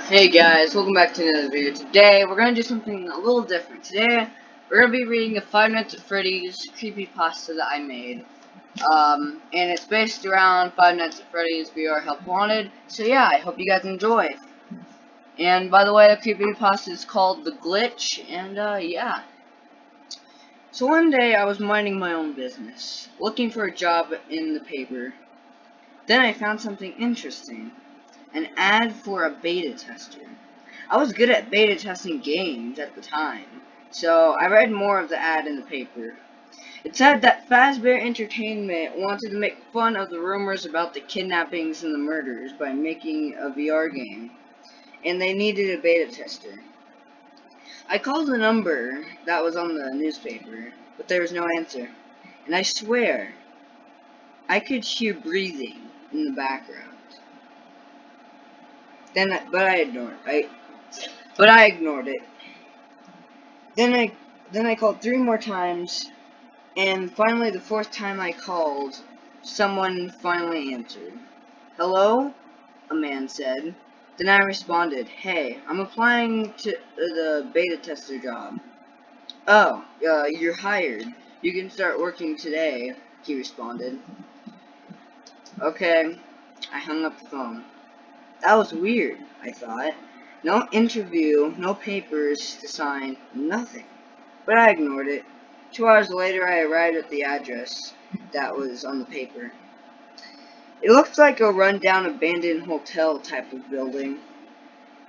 Hey guys, welcome back to another video. Today, we're going to do something a little different. Today, we're going to be reading a Five Nights at Freddy's Creepypasta that I made. And it's based around Five Nights at Freddy's VR Help Wanted. So yeah, I hope you guys enjoy. And by the way, the Creepypasta is called The Glitch, and yeah. So one day, I was minding my own business, looking for a job in the paper. Then I found something interesting. An ad for a beta tester. I was good at beta testing games at the time, so I read more of the ad in the paper. It said that Fazbear Entertainment wanted to make fun of the rumors about the kidnappings and the murders by making a VR game, and they needed a beta tester. I called the number that was on the newspaper, but there was no answer, and I swear, I could hear breathing in the background. But I ignored it. Then I called 3 more times, and finally the 4th time I called, someone finally answered. Hello? A man said. Then I responded, hey, I'm applying to the beta tester job. Oh, you're hired. You can start working today, he responded. Okay, I hung up the phone. That was weird, I thought. No interview, no papers to sign, nothing. But I ignored it. 2 hours later, I arrived at the address that was on the paper. It looked like a rundown abandoned hotel type of building.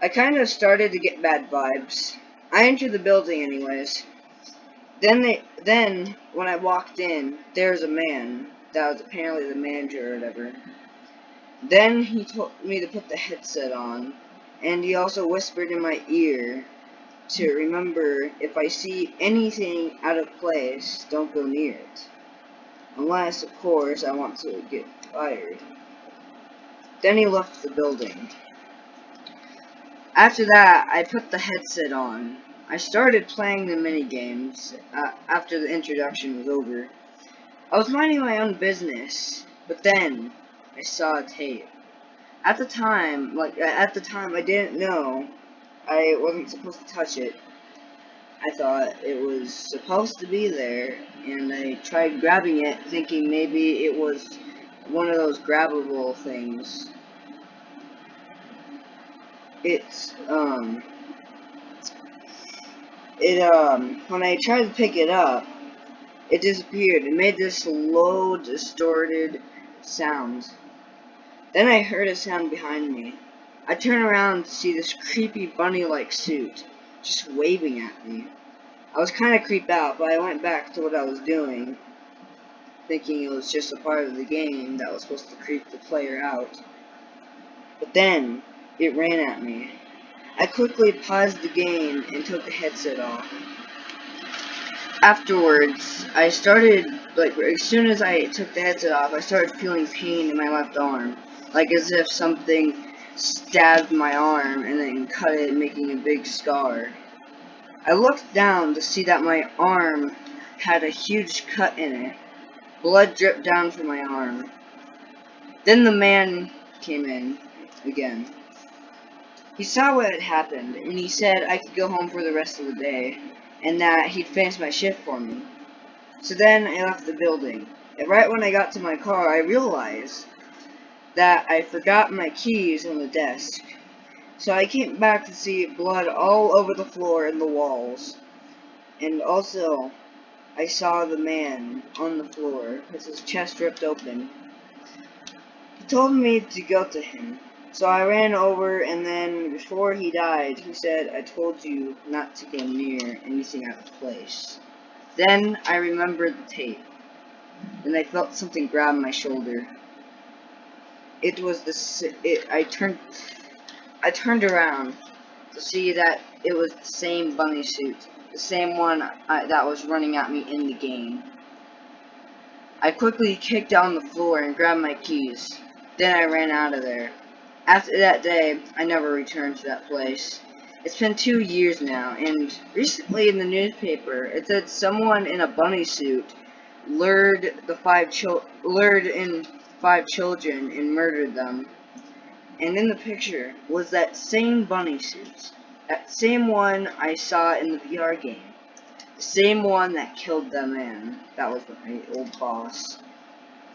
I kind of started to get bad vibes. I entered the building anyways. Then when I walked in, there was a man that was apparently the manager or whatever. Then he told me to put the headset on, and he also whispered in my ear to remember, if I see anything out of place, don't go near it. Unless, of course, I want to get fired. Then he left the building. After that, I put the headset on. I started playing the minigames after the introduction was over. I was minding my own business, but then I saw a tape. At the time, I didn't know I wasn't supposed to touch it. I thought it was supposed to be there, and I tried grabbing it, thinking maybe it was one of those grabbable things. When I tried to pick it up, it disappeared. It made this low, distorted sound. Then I heard a sound behind me. I turned around to see this creepy bunny-like suit, just waving at me. I was kind of creeped out, but I went back to what I was doing, thinking it was just a part of the game that was supposed to creep the player out. But then, it ran at me. I quickly paused the game and took the headset off. Afterwards, as soon as I took the headset off, I started feeling pain in my left arm, like as if something stabbed my arm and then cut it, making a big scar. I looked down to see that my arm had a huge cut in it. Blood dripped down from my arm. Then the man came in again. He saw what had happened, and he said I could go home for the rest of the day, and that he'd finish my shift for me. So then I left the building. And right when I got to my car, I realized that I forgot my keys on the desk. So I came back to see blood all over the floor and the walls. And also, I saw the man on the floor with his chest ripped open. He told me to go to him. So I ran over, and then before he died, he said, I told you not to go near anything out of place. Then I remembered the tape, and I felt something grab my shoulder. It was I turned around to see that it was the same bunny suit, the same one that was running at me in the game. I quickly kicked down the floor and grabbed my keys. Then I ran out of there. After that day, I never returned to that place. It's been 2 years now, and recently in the newspaper, it said someone in a bunny suit lured in 5 children and murdered them. And in the picture was that same bunny suit. That same one I saw in the VR game. The same one that killed that man. That was my old boss.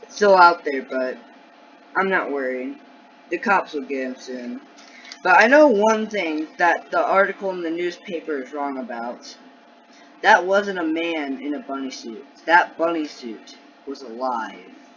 It's still out there, but I'm not worried. The cops will get him soon. But I know one thing that the article in the newspaper is wrong about. That wasn't a man in a bunny suit. That bunny suit was alive.